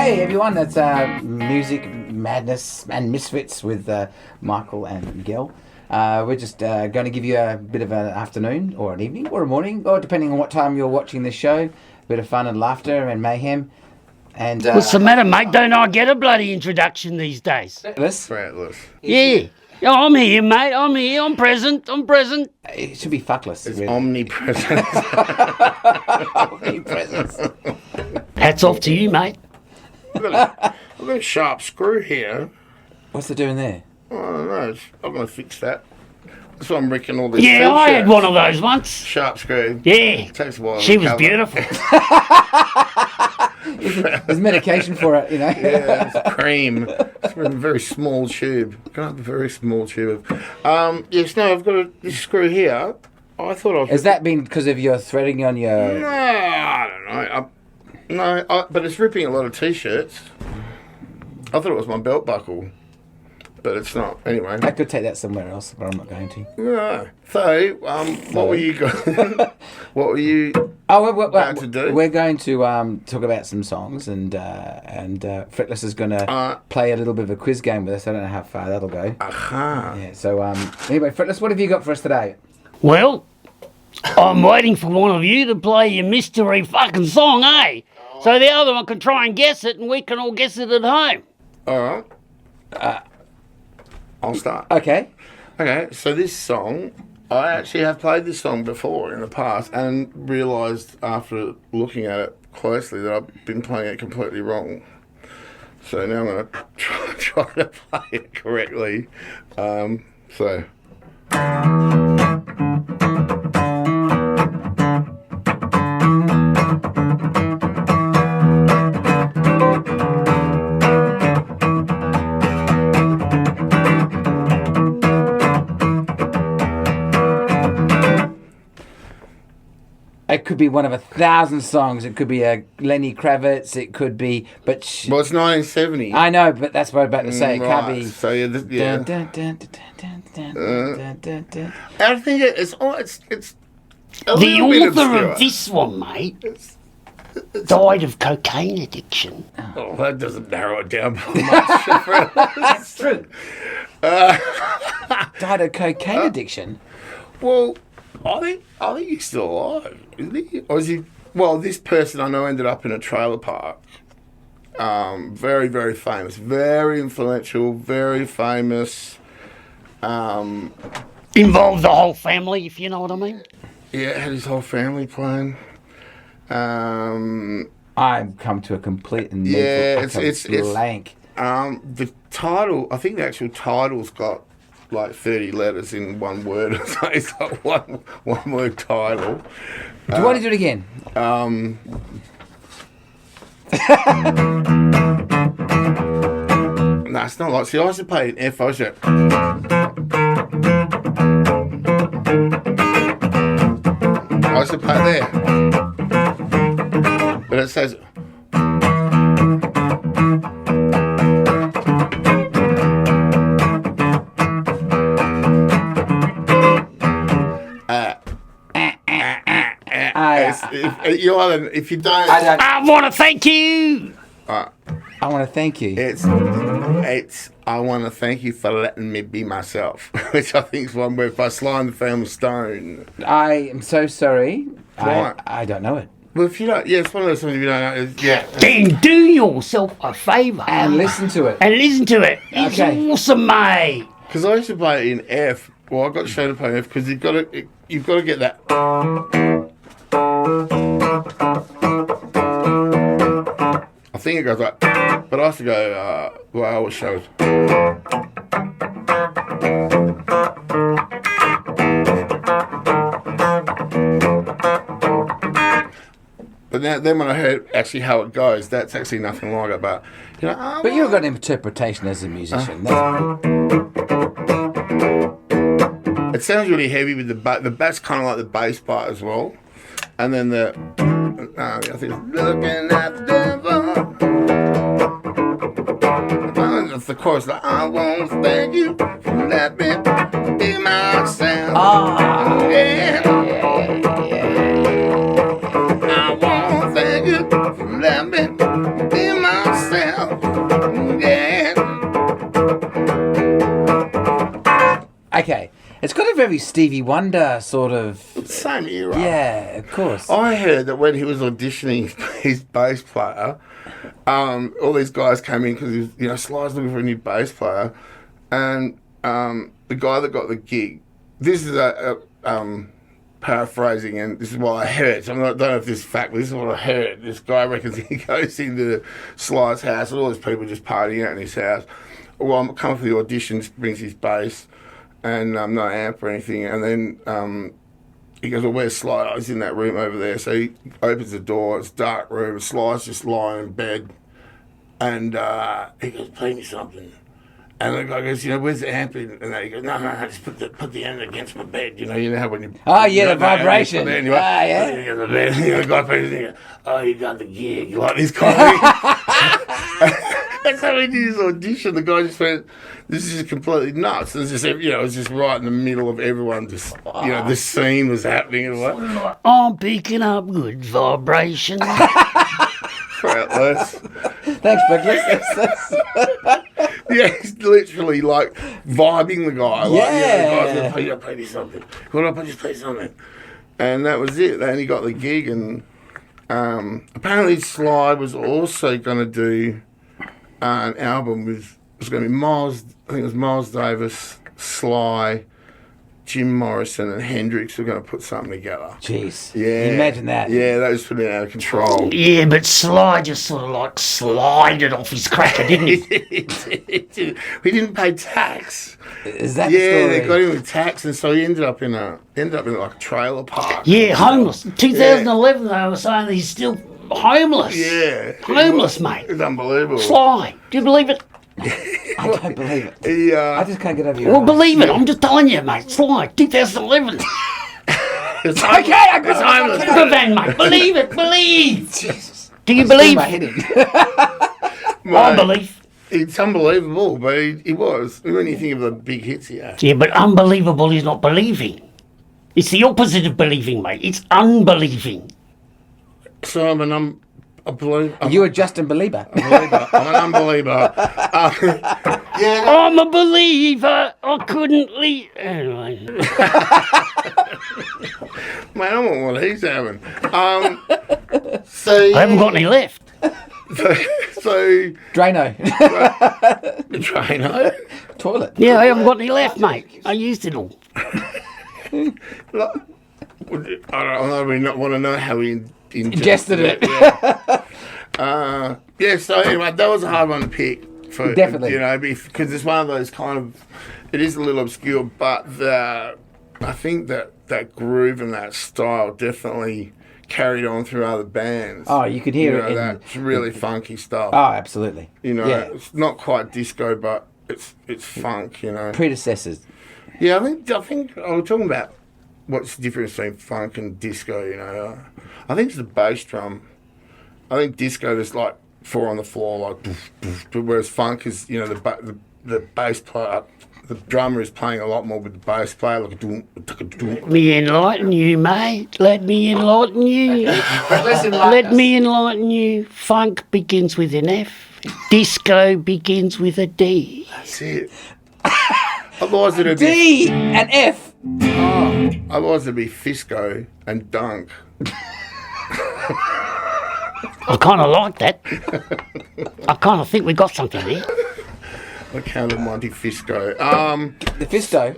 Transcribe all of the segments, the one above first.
Hey everyone, that's Music Madness and Misfits with Michael and Miguel. We're just going to give you a bit of an afternoon or an evening or a morning, or depending on what time you're watching this show. A bit of fun and laughter and mayhem. And what's the matter, mate? Don't I get a bloody introduction these days? Fretless. Yeah. Yeah, I'm here, mate. I'm here. I'm present. It should be fuckless. It's really. omnipresent. Omnipresence. Hats off to you, mate. I've got a sharp screw here. What's it doing there? I don't know. I'm going to fix that. That's why I'm wrecking all this. Yeah, I had one of those once. Sharp screw. Yeah. It takes a while. She was beautiful. There's medication for it, you know. Yeah, it's cream. It's in a very small tube. Got a very small tube. Yes, no, I've got this screw here. I thought I've... Has that been because of your threading on your... No, I don't know. But it's ripping a lot of T-shirts. I thought it was my belt buckle. But it's not. Anyway. I could take that somewhere else, but I'm not going to. No. So, what were you what were you about to do? We're going to talk about some songs, and Fretless is going to play a little bit of a quiz game with us. I don't know how far that'll go. Aha. Yeah. So anyway, Fretless, what have you got for us today? Well, I'm waiting for one of you to play your mystery fucking song, eh? So the other one can try and guess it, and we can all guess it at home. All right. I'll start. Okay. Okay, so this song, I actually have played this song before in the past and realised after looking at it closely that I've been playing it completely wrong. So now I'm going to try to play it correctly. So... It could be one of 1,000 songs. It could be a Lenny Kravitz. It could be, but well, it's 1970. I know, but that's what I'm about to say. It can't be. So yeah, yeah. I think it's a The little bit author obscure. of this one, mate, died of cocaine addiction. Oh, that doesn't narrow it down much. That's true. Died of cocaine addiction. Well, I think he's still alive, isn't he? Or is he? Well, this person I know ended up in a trailer park. Very, very famous, very influential, very famous. Involved the whole family, if you know what I mean. Yeah, had his whole family playing. I've come to a complete and it's blank. The title, I think the actual title's got like 30 letters in one word. So it's like one word title. Do you want to do it again? No, it's not like... See, I used to play in F. I used to... I used to play there. But it says... If you don't... I want to thank you. I want to thank you. It's I want to thank you for letting me be myself, which I think is one word by Sly and the Family Stone. I am so sorry. Why? I don't know it. Well, if you don't... Yeah, it's one of those things if you don't know. Yeah. Then do yourself a favour. And listen to it. It's Okay. awesome, mate. Because I used to play in F. Well, I got shown to play in F because you've got to get that... I think it goes like... But I used to go... well, I always showed... But then when I heard actually how it goes, that's actually nothing like it. But you know, But you've got an interpretation as a musician. It sounds really heavy with the bass. The bass kind of like the bass part as well, and then I think it's looking at the devil. The chorus like I won't thank you for letting me be myself. Yeah. I won't thank you for letting me be myself. very Stevie Wonder sort of. Same era. Yeah, of course. I heard that when he was auditioning his bass player, all these guys came in because he was, Sly's looking for a new bass player, and the guy that got the gig. This is a paraphrasing, and this is what I heard. So I don't know if this is fact, but this is what I heard. This guy reckons he goes into Sly's house, and all these people just partying out in his house. Well, I'm coming for the auditions, brings his bass and no amp or anything, and then he goes, well, where's Sly? I was in that room over there. So he opens the door, it's a dark room, Sly's just lying in bed, and he goes, play me something. And the guy goes, where's the amp? And he goes, no, just put the end against my bed. You know how when you... Oh, yeah, the vibration. Yeah. The bed. The guy plays it, oh, you got the gig. You like this comedy? That's how he did his audition. The guy just went, this is just completely nuts. It was just, it was just right in the middle of everyone. Just, this scene was happening. And like, I'm picking up good vibrations. Fretless. Thanks, Fretless. Yeah, he's literally like vibing the guy. Yeah. The guy's going to play me something. What up, I just play something. And that was it. Then he got the gig, and apparently Sly was also going to do an album with, it was going to be Miles, I think it was Miles Davis, Sly, Jim Morrison and Hendrix were going to put something together. Jeez. Yeah. Imagine that. Yeah, that was pretty out of control. Yeah, but Sly just sort of like slided off his cracker, didn't he? He didn't pay tax. Is that the Yeah, story? they got him with tax, and so he ended up in like a trailer park. Yeah, homeless. 2011, they were saying he's still homeless. Yeah. Homeless, mate. It's unbelievable. Sly, do you believe it? I don't believe it. He, I just can't get over your Well, eyes. believe it. I'm just telling you, mate. Sly, 2011. it's Okay, I got it's it. homeless. Good man, mate. Believe it. Believe. Jesus. Do you Do believe? my head in. I Mate, believe. It's unbelievable, but he was. When you think of the big hits he had. Yeah, but unbelievable is not believing. It's the opposite of believing, mate. It's unbelieving. So I'm an You were Justin Bieber. I'm an unbeliever. Yeah. I'm a believer. I couldn't leave. Anyway. Man, I want what he's having. So I haven't got any left. so Drano. Trainer. Toilet. Yeah, I haven't got any left, mate. I used it all. I don't really not want to know how he Ingested it. Yeah. So anyway, that was a hard one to pick. For, Definitely. Because it's one of those kind of, it is a little obscure, but I think that groove and that style definitely carried on through other bands. Oh, you could hear it in... That's really funky stuff. Oh, absolutely. Yeah. It's not quite disco, but it's funk. Predecessors. Yeah, I think I was talking about what's the difference between funk and disco. I think it's the bass drum. I think disco is like four on the floor, like, doof, doof, doof, whereas funk is, the bass player, the drummer is playing a lot more with the bass player, like a doom, Let me enlighten you, mate. Let me enlighten you. Let Let me enlighten you. Funk begins with an F. Disco begins with a D. That's it. Otherwise it'd be D and F. otherwise it'd be Fisco and Dunk. I kind of like that. I kind of think we got something there. I counted Monty Fisco. The Fisto.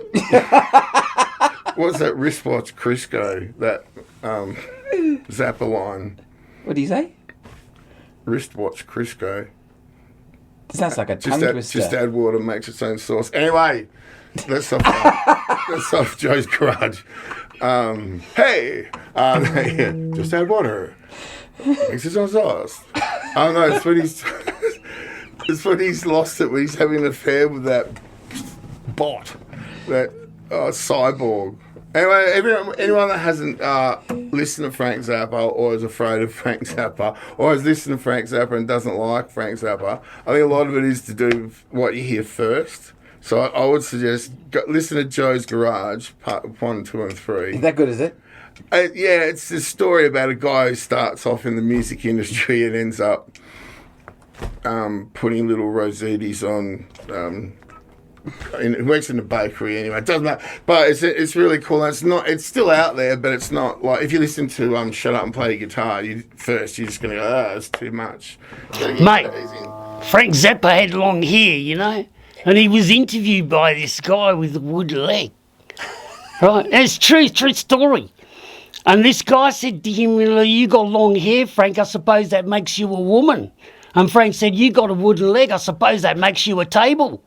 What's that wristwatch Crisco? That Zappa line. What do you say? Wristwatch Crisco. It sounds like a tongue twister. Just add water, makes its own sauce. Anyway, that's off Joe's Garage. Hey, just add water, makes its own sauce. Oh no, it's when he's lost it, when he's having an affair with that bot, that cyborg. Anyway, anyone that hasn't listened to Frank Zappa or is afraid of Frank Zappa or has listened to Frank Zappa and doesn't like Frank Zappa, I think a lot of it is to do with what you hear first. So I would suggest listen to Joe's Garage, part 1, 2, and 3. Is that good, is it? Yeah, it's a story about a guy who starts off in the music industry and ends up putting little Rossettis on He works in the bakery anyway. It doesn't matter. But it's really cool. And it's still out there, but it's not like if you listen to Shut Up and Play Guitar, you're just going to go, it's too much. Mate, Frank Zappa had long hair, you know, and he was interviewed by this guy with a wooden leg. Right? And it's true story. And this guy said to him, you got long hair, Frank, I suppose that makes you a woman. And Frank said, you got a wooden leg, I suppose that makes you a table.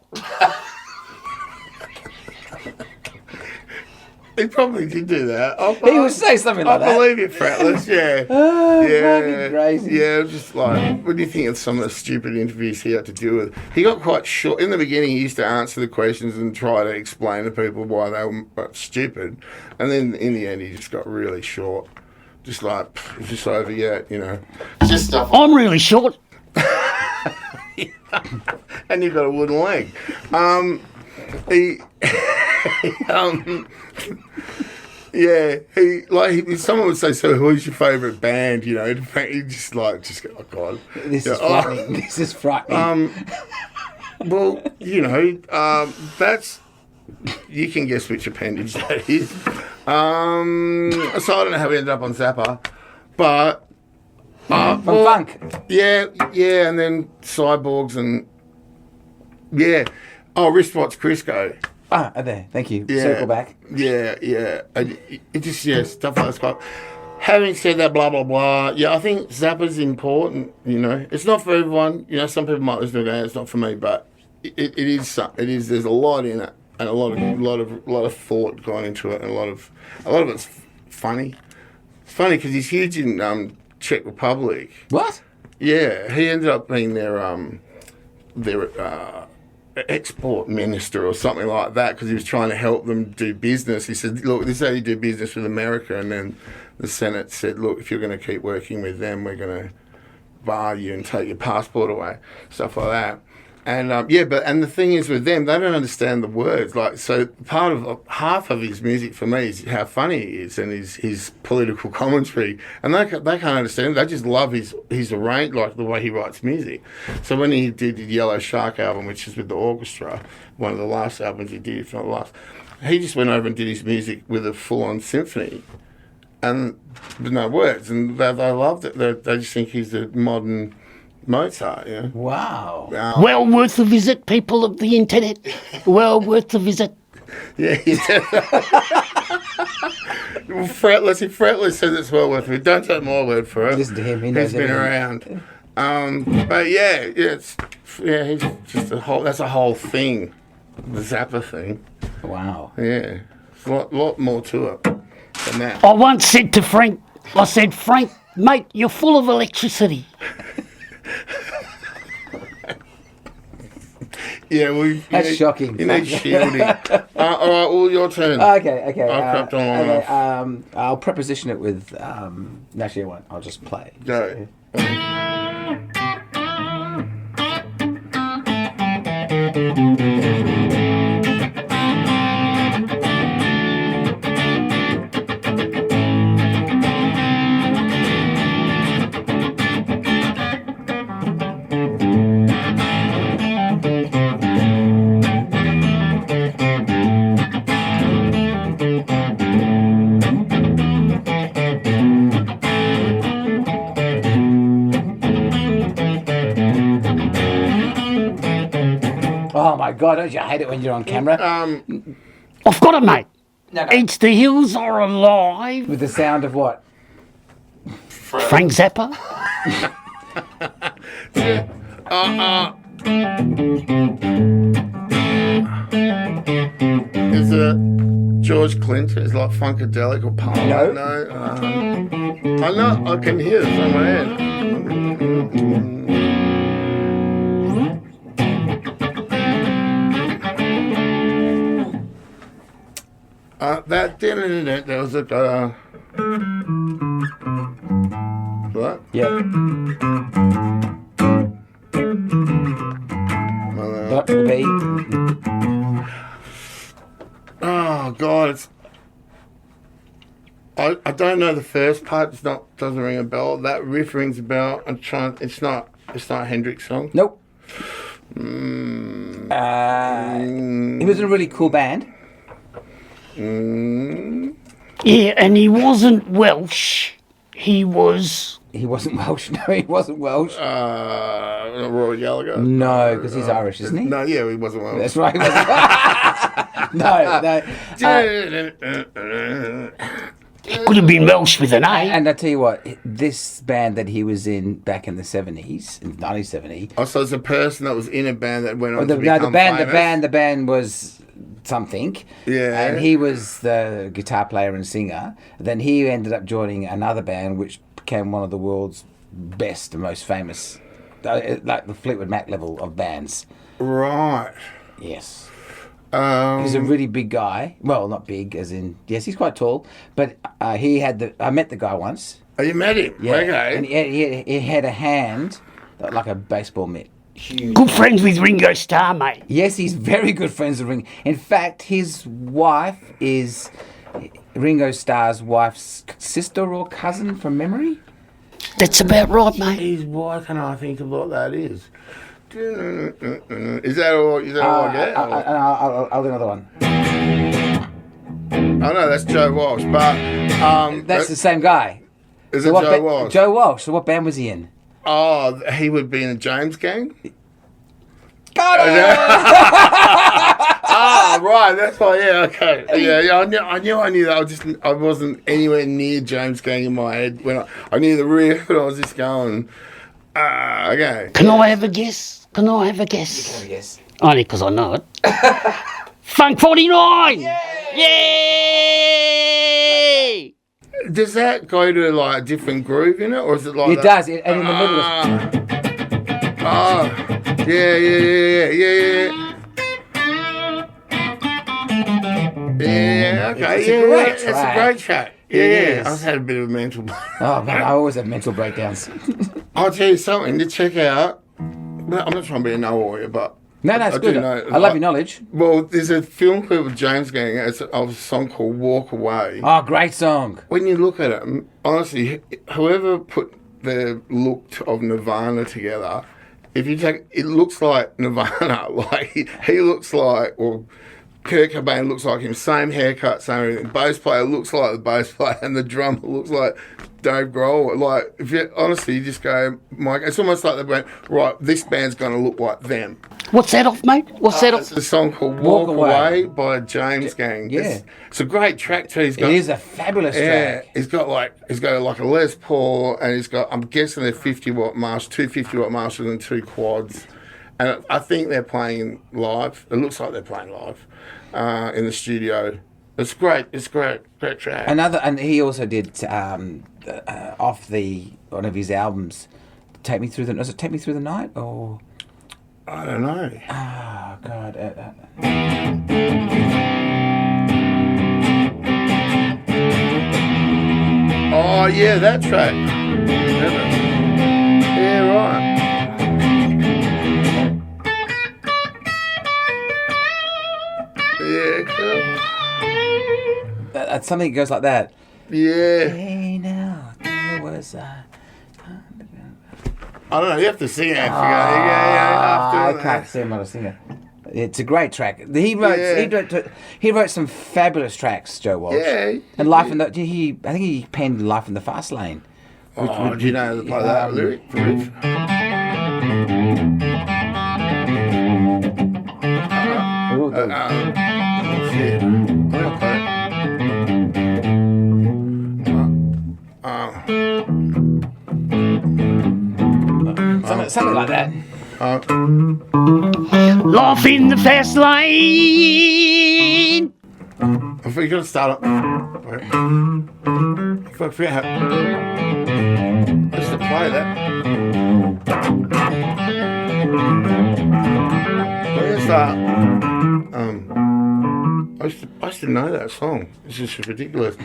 He probably did do that. He would say something like that. I believe you, Fretless, yeah. Fucking crazy. Yeah, just like, what do you think of some of the stupid interviews he had to deal with? He got quite short. In the beginning, he used to answer the questions and try to explain to people why they were stupid. And then in the end, he just got really short. Just like, it's just over yet, you know. Just stuff. I'm really short. And you've got a wooden leg. Someone would say, so who's your favourite band, you know? He just go, oh, God. This is frightening. This is frightening. Well, you know, that's... You can guess which appendage that is. So I don't know how we ended up on Zappa, but... From funk. Yeah, and then Cyborgs and... Yeah. Oh, Wristwatch Crisco. There. Thank you. Yeah. Circle back. Yeah. It just, stuff like that. Having said that, blah, blah, blah, yeah, I think Zappa's important, you know. It's not for everyone. You know, some people might listen to it and it's not for me, but it is, there's a lot in it and a lot of thought gone into it and a lot of it's funny. It's funny because he's huge in Czech Republic. What? Yeah, he ended up being their export minister or something like that because he was trying to help them do business. He said, look, this is how you do business with America. And then the Senate said, look, if you're going to keep working with them, we're going to bar you and take your passport away, stuff like that. And and the thing is with them, they don't understand the words. Like, so half of his music for me is how funny he is and his political commentary. And they can't understand. They just love his arrange, like the way he writes music. So when he did the Yellow Shark album, which is with the orchestra, one of the last albums he did, if not the last, he just went over and did his music with a full-on symphony, and with no words. And they loved it. They just think he's a modern Mozart, yeah. Wow. Well worth a visit, people of the internet. Well worth a visit. Yeah. Fretless says it's well worth it. Don't take my word for it. Listen to him. He knows He's been everything. around. But he's just that's a whole thing. The Zappa thing. Wow. Yeah. There's a lot more to it than that. I once said to Frank, Frank, mate, you're full of electricity. That's shocking. You need shielding. All right, well, your turn. Okay. I've crapped on long enough. I'll preposition it with. Actually, I won't. I'll just play. Go. Oh my God! Don't you hate it when you're on camera? I've got it, mate. No. It's the hills are alive. With the sound of what? Frank Zappa. Is it George Clinton? Is it like Funkadelic or Palmer? No. I know. I can hear it from my head. That was a what? Yeah. Not the beat. Oh God! I don't know the first part. Doesn't ring a bell. That riff rings a bell. It's not a Hendrix song. Nope. He was in a really cool band. Yeah, and he wasn't Welsh. He was... He wasn't Welsh. No, he wasn't Welsh. Roy Gallagher. No, because he's Irish, isn't he? No, yeah, he wasn't Welsh. That's right. He wasn't. No. He could have been Welsh with an A. And I tell you what, this band that he was in back in the 70s, in 1970. Oh, so it's a person that was in a band that went on The to become famous? the band was something. Yeah. And he was the guitar player and singer. Then he ended up joining another band which became one of the world's best and most famous, like the Fleetwood Mac level of bands. Right. Yes. He's a really big guy. Well, not big, as in, yes, he's quite tall. But I met the guy once. Oh, you met him? Yeah. Okay. And he had a hand like a baseball mitt. Huge. Good friends with Ringo Starr, mate. Yes, he's very good friends with Ringo. In fact, his wife is Ringo Starr's wife's sister or cousin from memory. That's about right, mate. Why can I think of what that is? Is that all I get? I'll do another one. Oh no, that's Joe Walsh, but That's the same guy. is So it what Joe Walsh? Joe Walsh. So what band was he in? Oh, he would be in the James Gang. Got it! Ah, right. That's why. Yeah. Okay. Yeah. I knew that. I wasn't anywhere near James Gang in my head when I knew the riff, and I was just going. Okay. Can I have a guess? Yes. Only because I know it. Funk 49! Yay! Does that go to like a different groove in it, or is it like? It does. And in the middle of Yeah. Yeah, okay. It's a great It's a track. great track. It Yeah. is. I've had a bit of a mental break. Oh man, I always have mental breakdowns. I'll tell you something to check out. Well, I'm not trying to be a know-all, but No, it's I good. do know. I love your knowledge. Well, there's a film clip of James Gang. It's of a song called "Walk Away." Oh, great song. When you look at it, honestly, whoever put the look of Nirvana together, if you take, it looks like Nirvana. Like he looks like, or Kurt Cobain looks like him. Same haircut, same everything. Bass player looks like the bass player, and the drummer looks like Dave Grohl. Like, if you honestly, you just go, Mike. It's almost like they went, right. This band's going to look like them. What's that off, mate? What's that It's off? a song called "Walk Away" by James Gang. Yeah. It's a great track too. He's got, It is a fabulous track. he's got like a Les Paul, and he's got, I'm guessing they're 50-watt Marshall, two 50-watt Marshalls and two quads, and I think they're playing live. It looks like they're playing live in the studio. It's great. It's great track. And he also did off one of his albums, Take Me Through the Night, or I don't know. oh god, Oh yeah, that track. Yeah, right. Yeah, cool. that's something that goes like that. Yeah. Hey now, there was I don't know. You have to sing it. I can't say I'm not a singer. It's a great track. He wrote some fabulous tracks, Joe Walsh. Yeah. And I think he penned Life in the Fast Lane. Oh, do you know like that lyric? Riff? Shit. Something like that. Life in the fast lane. I think you gotta start up. Wait. I forget how. Just to play that. We're gonna start. I used to know that song. It's just ridiculous.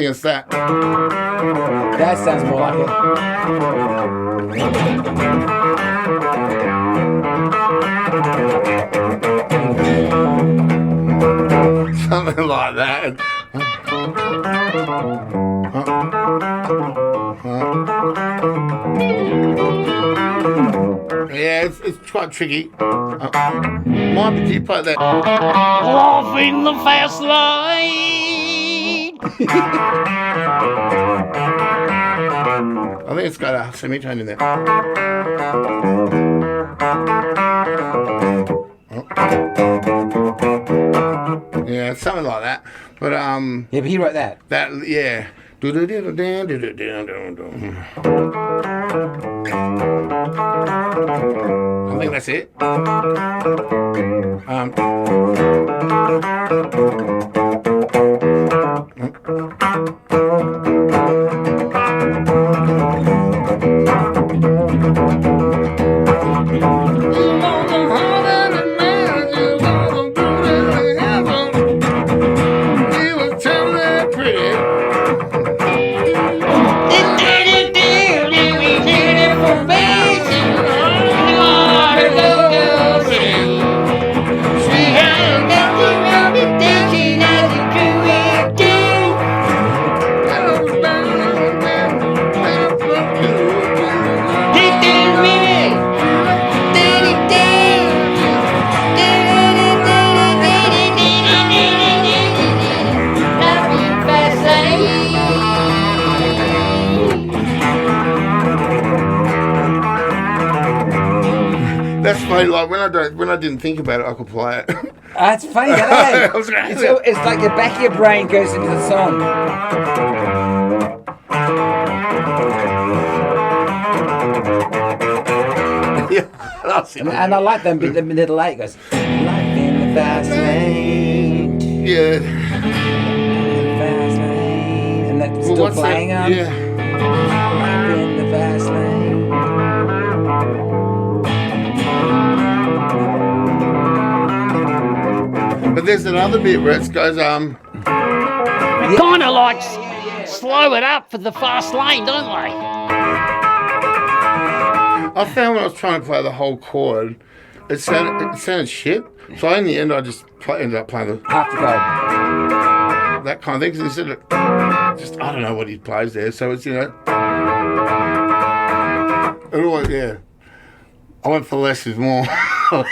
nothing against that. That sounds more like it. Something like that. Yeah, it's quite tricky. Mike, did you play that? Off in the fast lane. I think it's got a semitone in there. Yeah, it's something like that. But Yeah, but he wrote that. yeah. I think that's it. That's funny. Like when I didn't think about it, I could play it. It's funny, that it's like the back of your brain goes into the song. Yeah, that's it. And I like them, but the middle eight goes, life in the fast lane. Yeah. Fast lane. And that's still What's playing that? on. Yeah. Life in the fast lane. But there's another bit where it goes, Kind of like slow it up for the fast lane, don't they? I found when I was trying to play the whole chord, it sounded shit. So in the end, I just ended up playing Half the code. that kind of thing. Because instead of just, I don't know what he plays there. So it's, it always, yeah. I went for less is more. I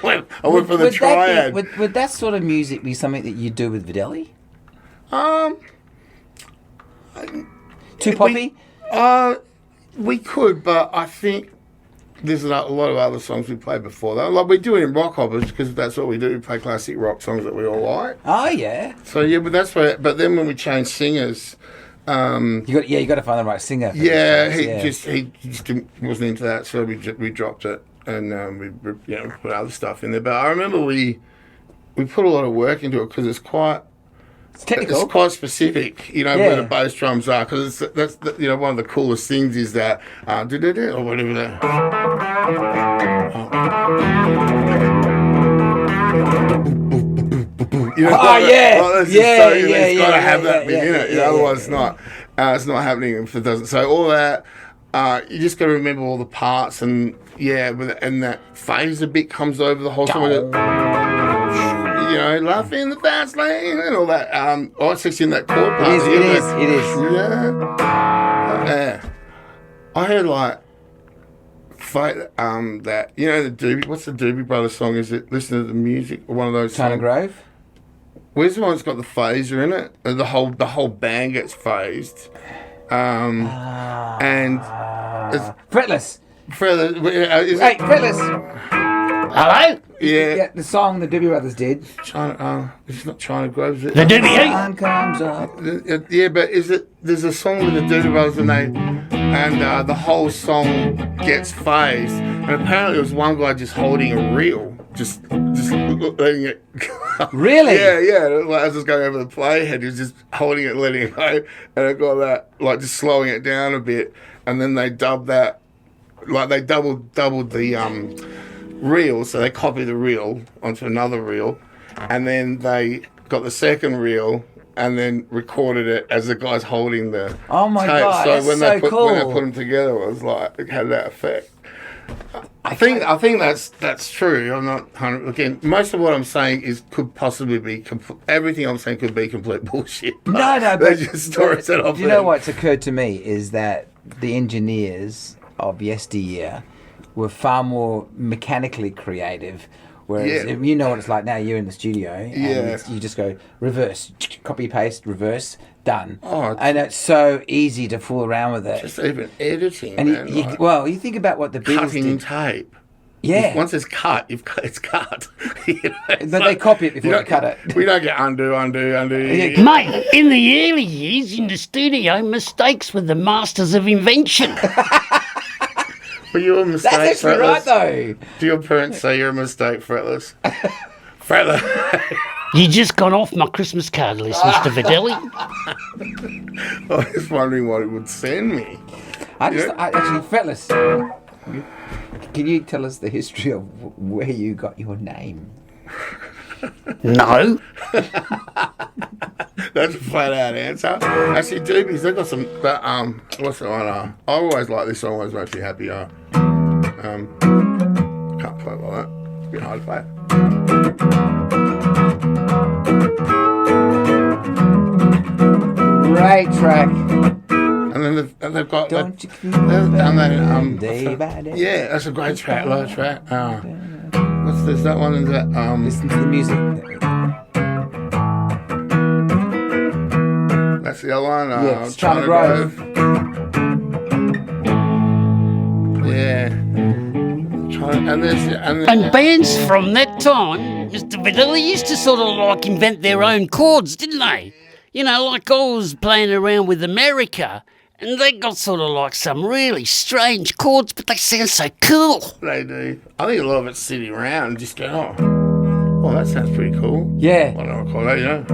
went for the triad. Would that sort of music be something that you do with Videlli? Too poppy? We could, but I think there's a lot of other songs we played before that. Like we do it in rock hoppers because that's what we do. We play classic rock songs that we all like. Oh yeah. So yeah, but that's where. But then when we changed singers, You got to find the right singer. For yeah, this place, he just wasn't into that, so we dropped it and we put other stuff in there. But I remember we put a lot of work into it because it's quite. It's technical. It's quite specific, where the bass drums are, because that's one of the coolest things is that or whatever that. It's got to have that bit in it. Otherwise, it's not happening if it doesn't. So all that, you just got to remember all the parts and and that phaser bit comes over the whole song. Life in the fast lane and all that. It's actually in that chord part. It is. Yeah. I heard like that the Doobie. What's the Doobie Brothers song? Is it Listen to the Music or one of those? China Grove. Where's the one that's got the phaser in it? The whole band gets phased. And it's Fretless. Fretless. Hello? Yeah. The song the Doobie Brothers did. China. It's not China Grove, is it? The Doobie Sun comes up. Yeah, but there's a song with the Doobie Brothers and the whole song gets phased, and apparently there was one guy just holding a reel, just letting it go. Really? Yeah. Like, as I was going over the playhead, he was just holding it, letting it go, and it got that, like just slowing it down a bit, and then they dubbed that, like they doubled the reel, so they copied the reel onto another reel, and then they got the second reel and then recorded it as the guy's holding the Oh my tape. God, So that's when so they put cool. when they put them together, it was like it had that effect. I think that's true. I'm not 100. Again, most of what I'm saying could possibly be everything I'm saying could be complete bullshit. No, they're but just stories that I've you know heard. what's occurred to me is that the engineers of yesteryear were far more mechanically creative. Whereas Yeah. you know what it's like now. You're in the studio, and Yeah. you just go reverse, copy paste, reverse, done. Oh, and it's so easy to fool around with it. Just even editing, And man. like you think about what the Beatles cutting did. tape. Yeah, Once it's cut, it's cut. You know, it's but like- they copy it before you they cut it. We don't get undo. Yeah. Mate, in the early years in the studio, mistakes were the masters of invention. Were you a mistake, That's actually right, Fretless? though. Do your parents say you're a mistake, Fretless? Fretless. You just got off my Christmas card list, Mr. Videlli. I was wondering what it would send me. Actually, Fretless. Can you tell us the history of where you got your name? No. That's a flat out answer. Actually, Doobies, they've got some. What's the one? I always like this song. Always makes me happy. Can't play it like that. It's a bit hard to play. Great track. And then they've got. Don't you feel and then, better day by day? yeah, that's a great track. Love track. What's this? That one is that. Listen to the music. That's the other one. Yeah, it's China Grove. Yeah. And bands from that time, Mr. Videlli, used to sort of like invent their own chords, didn't they? You know, like I was playing around with America, and they got sort of like some really strange chords, but they sound so cool. They do. I think a lot of it's sitting around and just going, oh, that sounds pretty cool. Yeah. What do I call that, you know?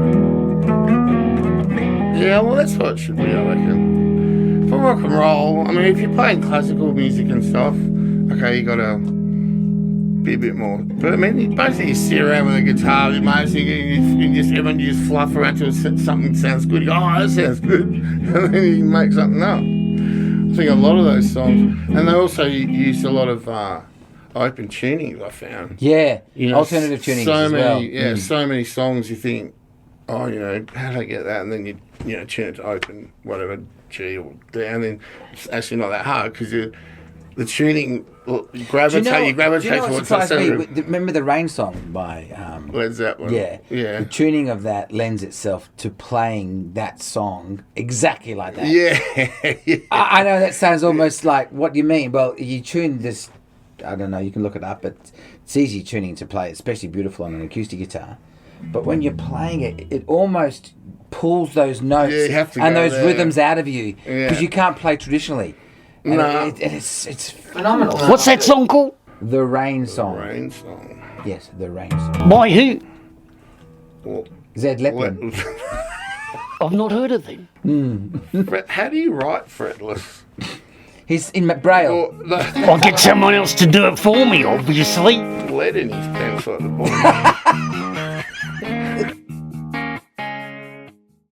Yeah, well, that's what it should be, I reckon. For rock and roll, I mean, if you're playing classical music and stuff, okay, you gotta be a bit more. But I mean, basically, you sit around with a guitar, everyone just fluff around till something sounds good. You go, oh, that sounds good. And then you make something up. I think a lot of those songs, and they also use a lot of open tunings, I found. Yeah, You know, alternative tunings so as many, well. Yeah, so many songs you think, oh, you know, how did I get that? And then you know, tune it to open, whatever, G or D, and then it's actually not that hard because the tuning, you gravitate towards that sound. Remember the Rain song by Led Zeppelin. Yeah. Yeah. The tuning of that lends itself to playing that song exactly like that. Yeah. Yeah. I know that sounds almost like, what do you mean? Well, you tune this, I don't know, you can look it up, but it's easy tuning to play, especially beautiful on an acoustic guitar. But when you're playing it, it almost pulls those notes Yeah, you have to and go those there. rhythms out of you Yeah. because you can't play traditionally. And No. it's phenomenal. What's that song called? The Rain song. Rain song. Yes, The Rain song. By who? Well, Zed Leppin. I've not heard of them. How do you write fretless? He's in Braille. Or I'll get someone else to do it for me, obviously. lead in his pencil at the bottom.